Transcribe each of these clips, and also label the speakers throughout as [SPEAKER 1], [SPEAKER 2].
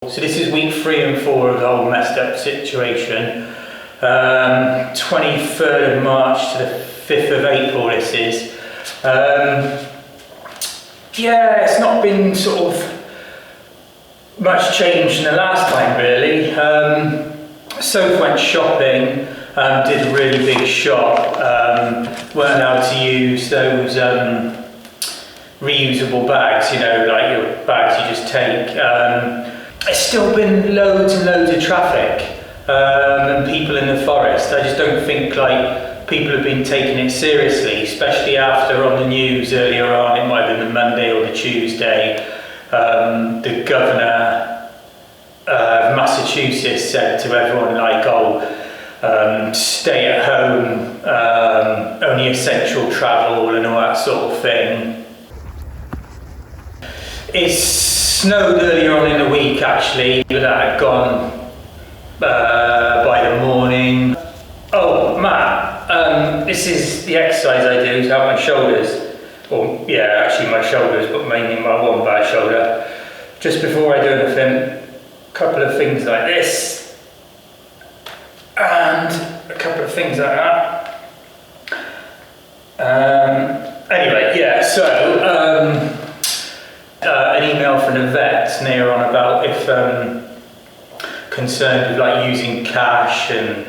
[SPEAKER 1] So this is week 3 and 4 of the whole messed up situation. 23rd of March to the 5th of April this is. Yeah, it's not been sort of much change in the last time really. Soph went shopping, did a really big shop, weren't allowed to use those reusable bags, you know, like your bags you just take. It's still been loads and loads of traffic and people in the forest. I just don't think like people have been taking it seriously, especially after on the news earlier on, it might have been the Monday or the Tuesday, the governor of Massachusetts said to everyone like, stay at home, only essential travel and all that sort of thing. It snowed earlier on in the week actually, but that had gone by the morning. Oh Matt, this is the exercise I do to help my shoulders. Well, yeah, actually my shoulders, but mainly my one bad shoulder. Just before I do anything, a couple of things like this, and a couple of things like that. Anyway, yeah, so an email from the vet near on about if concerned with like using cash and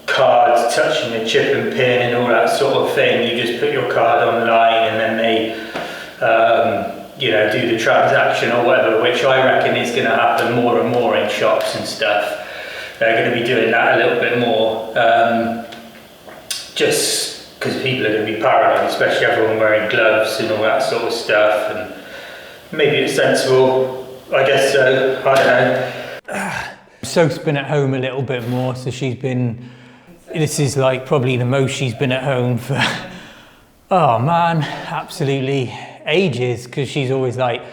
[SPEAKER 1] cards touching the chip and pin and all that sort of thing. You just put your card online and then they you know, do the transaction or whatever, which I reckon is going to happen more and more in shops and stuff. They're going to be doing that a little bit more, just because people are going to be paranoid, especially everyone wearing gloves and all that sort of stuff, and maybe it's sensible, I guess so, I don't know.
[SPEAKER 2] Soph's been at home a little bit more, so she's been, this is like probably the most she's been at home for, oh man, absolutely ages, because she's always like,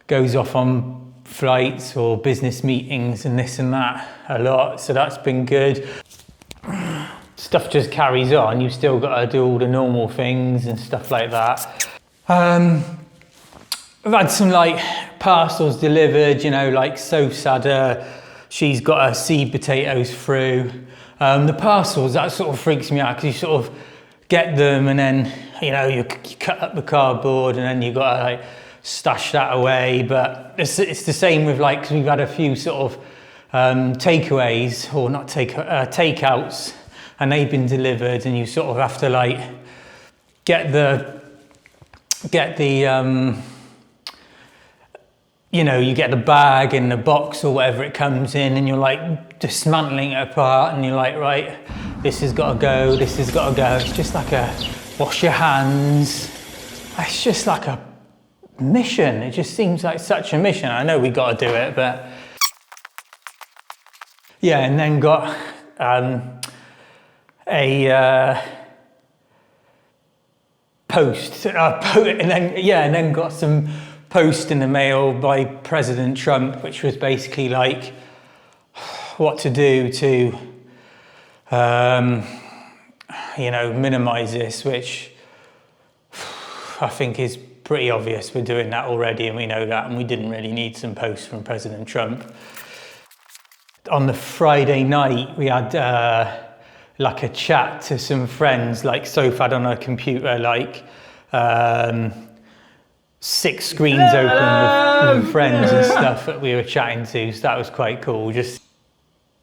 [SPEAKER 2] goes off on flights or business meetings and this and that a lot, so that's been good. Stuff just carries on, you've still got to do all the normal things and stuff like that. I've had some like parcels delivered, you know, like Soph's had she's got her seed potatoes through. The parcels, that sort of freaks me out because you sort of get them and then, you know, you cut up the cardboard and then you got to like stash that away. But it's the same with like, cause we've had a few sort of takeaways or not takeouts, and they've been delivered and you sort of have to like get the you know, you get the bag in the box or whatever it comes in and you're like dismantling it apart and you're like, right, this has got to go, this has got to go. It's just like a wash your hands. It's just like a mission. It just seems like such a mission. I know we got to do it, but yeah, and then got a post, and then got some post in the mail by President Trump, which was basically like what to do to, you know, minimize this, which I think is pretty obvious. We're doing that already and we know that, and we didn't really need some posts from President Trump. On the Friday night, we had like a chat to some friends, like Soph had on her computer, like 6 screens open with friends and stuff that we were chatting to, so that was quite cool. Just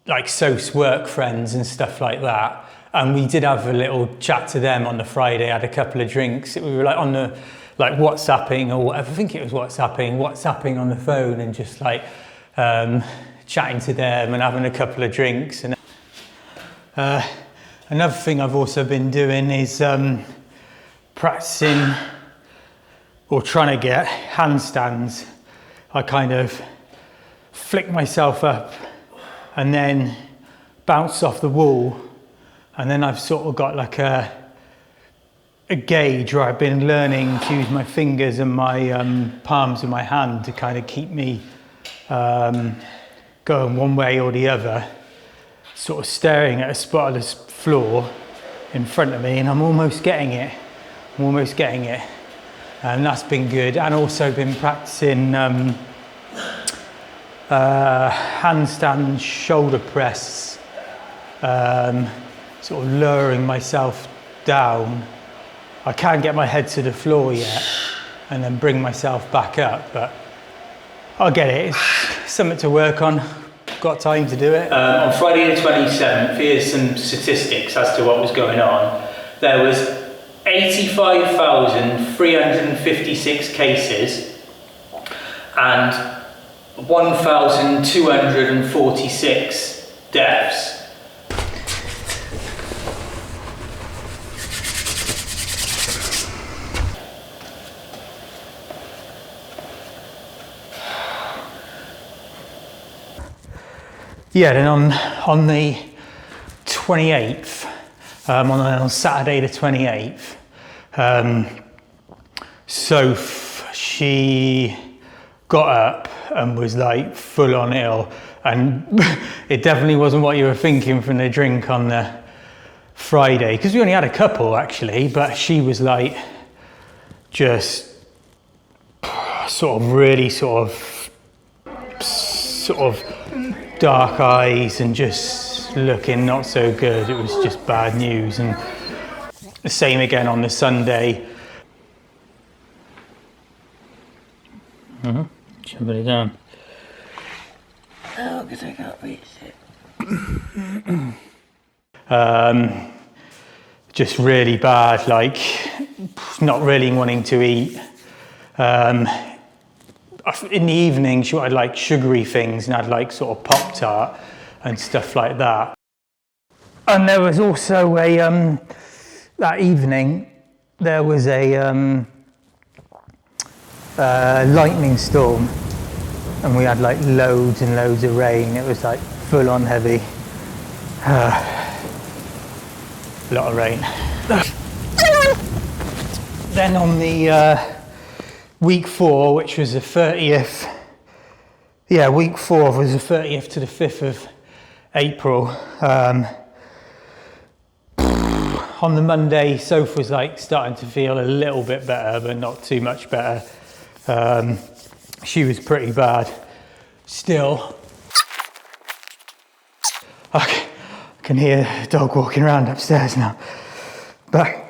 [SPEAKER 2] like Soph's work friends and stuff like that. And we did have a little chat to them on the Friday, had a couple of drinks. We were like on the, like WhatsApping or whatever, I think it was WhatsApping on the phone and just like chatting to them and having a couple of drinks. And another thing I've also been doing is practicing or trying to get handstands. I kind of flick myself up and then bounce off the wall, and then I've sort of got like a gauge where I've been learning to use my fingers and my palms of my hand to kind of keep me going one way or the other, sort of staring at a spotless floor in front of me, and I'm almost getting it. And that's been good. And also been practicing handstand shoulder press, sort of lowering myself down. I can't get my head to the floor yet, and then bring myself back up, but I'll get it. It's something to work on. Got time to do it.
[SPEAKER 1] On Friday the 27th, here's some statistics as to what was going on. There was 85,356 cases and 1,246 deaths.
[SPEAKER 2] Yeah, then on the 28th, on Saturday the 28th, Soph, she got up and was like full on ill, and it definitely wasn't what you were thinking from the drink on the Friday, because we only had a couple actually, but she was like just sort of really sort of dark eyes and just looking not so good. It was just bad news. And the same again on the Sunday. Jumping it down.
[SPEAKER 3] Oh, because I can't reach it.
[SPEAKER 2] Just really bad, like not really wanting to eat. In the evening, she wanted like sugary things and had like sort of Pop-Tart and stuff like that. And there was also a, that evening, there was a lightning storm, and we had like loads and loads of rain. It was like full on heavy. A lot of rain. Then on the week 4, which was the 30th, week 4 was the 30th to the 5th of April. On the Monday, Soph was like starting to feel a little bit better, but not too much better. She was pretty bad still. I can hear the dog walking around upstairs now. But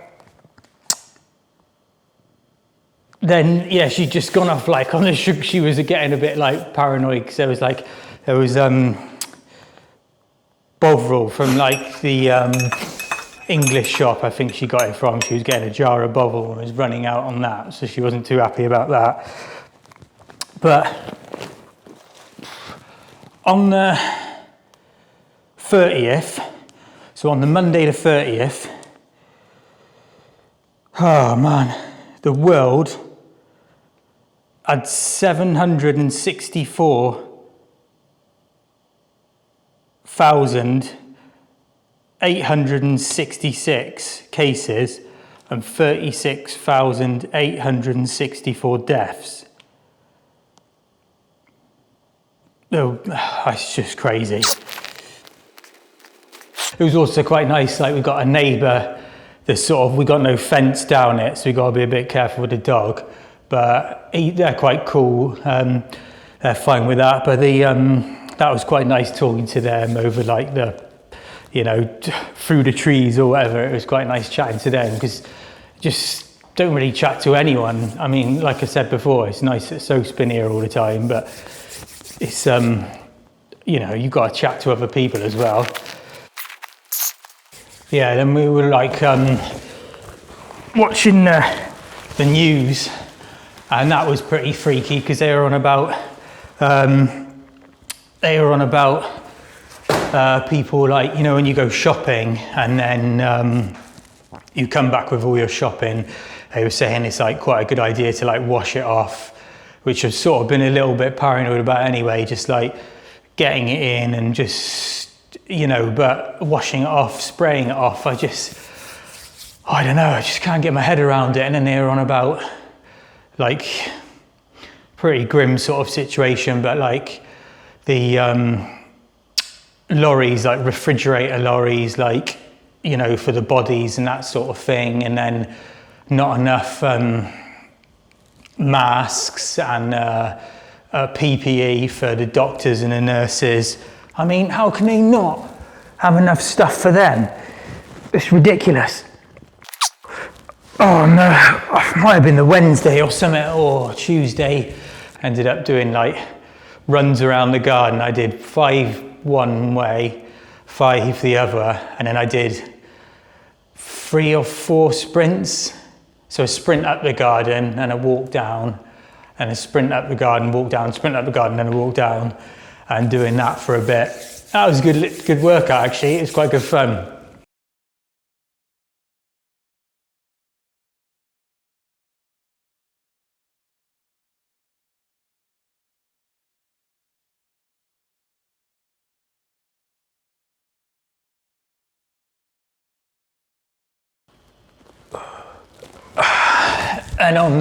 [SPEAKER 2] then, yeah, she'd just gone off like on the sugar. She was getting a bit like paranoid because there was Bovril from like the English shop, I think she got it from. She was getting a jar of Bovril and was running out on that, so she wasn't too happy about that. But on the 30th, so on the Monday the 30th, oh man, the world had 764,866 cases and 36,864 deaths. Oh, it's just crazy. It was also quite nice, like we got a neighbour that's we got no fence down it, so we got to be a bit careful with the dog. But they're quite cool, they're fine with that. But that was quite nice talking to them over like through the trees or whatever. It was quite nice chatting to them because just don't really chat to anyone. I mean, like I said before, it's nice that Soph's been here all the time, but it's, you've got to chat to other people as well. Yeah, then we were like watching the news, and that was pretty freaky because they were on about people like, when you go shopping and then you come back with all your shopping, they were saying it's like quite a good idea to like wash it off, which I've sort of been a little bit paranoid about anyway, just like getting it in and just, but washing it off, spraying it off, I don't know, I just can't get my head around it. And then they were on about like pretty grim sort of situation, but like the lorries, like refrigerator lorries, like, for the bodies and that sort of thing, and then not enough masks and PPE for the doctors and the nurses. I mean, how can they not have enough stuff for them? It's ridiculous. Oh no, it might have been the Wednesday or something, or Tuesday. Ended up doing like runs around the garden. I did 5 one way, 5 the other, and then I did 3 or 4 sprints. So a sprint up the garden and a walk down, and a sprint up the garden, walk down, sprint up the garden, and a walk down, and doing that for a bit. That was a good workout actually. It was quite good fun. And on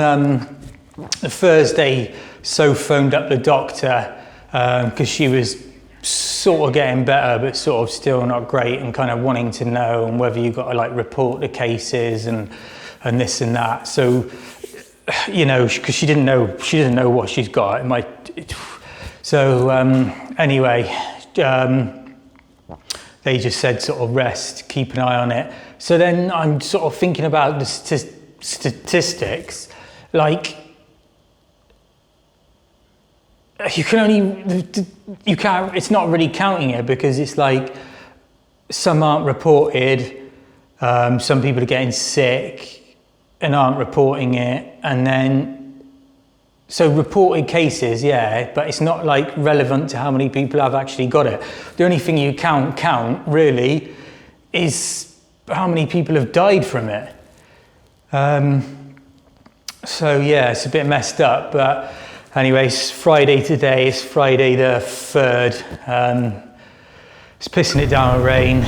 [SPEAKER 2] the Thursday, So phoned up the doctor because she was sort of getting better, but sort of still not great, and kind of wanting to know and whether you got to like report the cases and this and that. So, you know, because she didn't know what she's got. Anyway, they just said sort of rest, keep an eye on it. So then I'm sort of thinking about the statistics, like you can't, it's not really counting it, because it's like some aren't reported, some people are getting sick and aren't reporting it, and then so reported cases, yeah, but it's not like relevant to how many people have actually got it. The only thing you count really is how many people have died from it. So yeah, it's a bit messed up, but anyway, it's Friday today, it's Friday the 3rd. It's pissing it down with rain.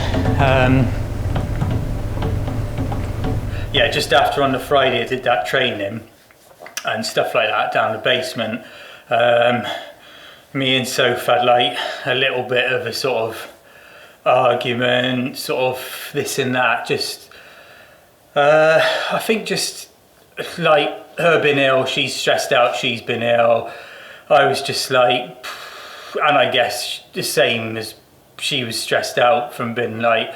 [SPEAKER 2] Yeah, just after on the Friday I did that training and stuff like that down the basement. Me and Soph had like a little bit of a sort of argument, sort of this and that, just I think just like her being ill, she's stressed out, she's been ill, I was just like, and I guess the same as she was stressed out from being like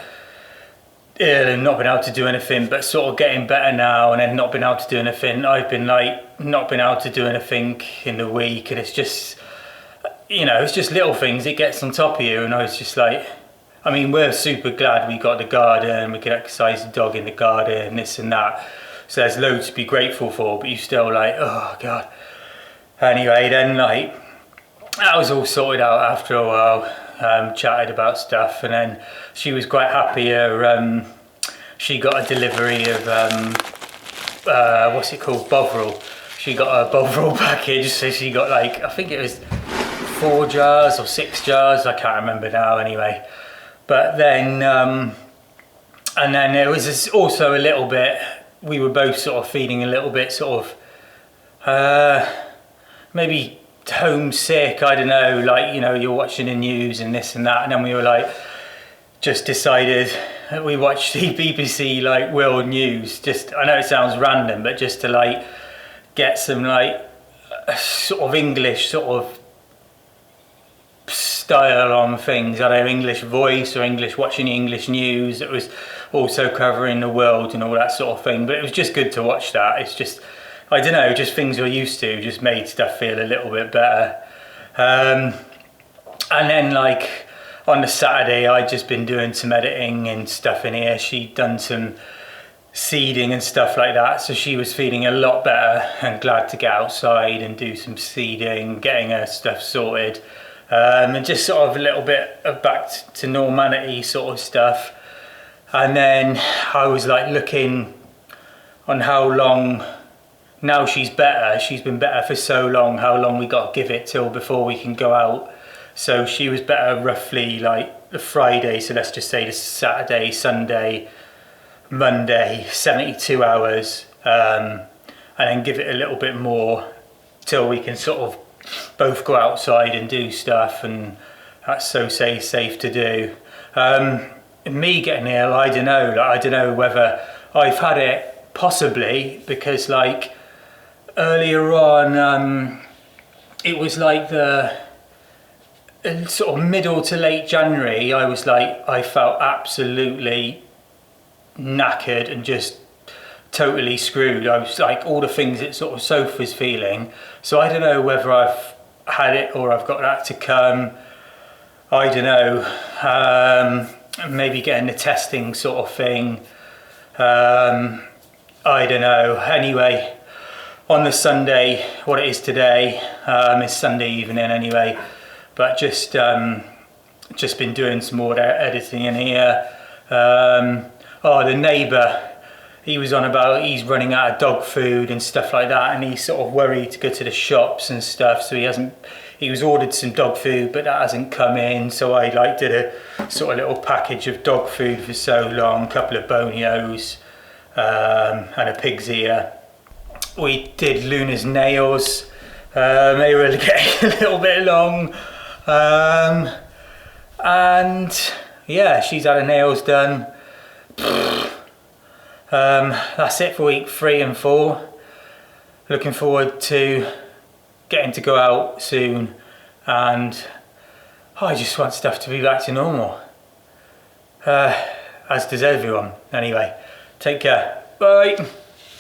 [SPEAKER 2] ill and not being able to do anything, but sort of getting better now, and then not being able to do anything. I've been like not been able to do anything in the week, and it's just, you know, it's just little things, it gets on top of you. And I was just like, I mean, we're super glad we got the garden, we could exercise the dog in the garden, this and that, so there's loads to be grateful for, but you still like, oh god. Anyway, then like that was all sorted out after a while, chatted about stuff, and then she was quite happier. She got a delivery of what's it called, Bovril. She got a Bovril package, so she got like, I think it was 4 jars or 6 jars, I can't remember now anyway. But then and then there was also a little bit, we were both sort of feeling a little bit sort of maybe homesick, I don't know, like, you know, you're watching the news and this and that, and then we were like, just decided, we watched the BBC like world news, just, I know it sounds random, but just to like get some like sort of English sort of style on things. I don't know, English voice or English, watching the English news. It was also covering the world and all that sort of thing, but it was just good to watch that. It's just, I don't know, just things we're used to just made stuff feel a little bit better. And then like on the Saturday, I'd just been doing some editing and stuff in here. She'd done some seeding and stuff like that, so she was feeling a lot better and glad to get outside and do some seeding, getting her stuff sorted. And just sort of a little bit of back to normality sort of stuff. And then I was like looking on how long, now she's better, she's been better for so long, how long we got to give it till before we can go out. So she was better roughly like the Friday, so let's just say the Saturday, Sunday, Monday, 72 hours, and then give it a little bit more till we can sort of both go outside and do stuff, and that's so safe to do. Me getting ill, I don't know, like, I don't know whether I've had it, possibly, because like earlier on
[SPEAKER 1] it was like the sort of middle to late January. I felt absolutely knackered and just totally screwed. I was like all the things that sort of Soph was feeling. So I don't know whether I've had it or I've got that to come. I don't know. Maybe getting the testing sort of thing. I don't know. Anyway, on the Sunday, what it is today, it's Sunday evening anyway, but just been doing some more editing in here. The neighbour, he was on about he's running out of dog food and stuff like that, and he's sort of worried to go to the shops and stuff, so he was ordered some dog food, but that hasn't come in. So I did a sort of little package of dog food for so long, a couple of bonios and a pig's ear. We did Luna's nails. They were getting a little bit long, and yeah, she's had her nails done. That's it for week 3 and 4. Looking forward to getting to go out soon, and I just want stuff to be back to normal, as does everyone. Anyway, take care, bye.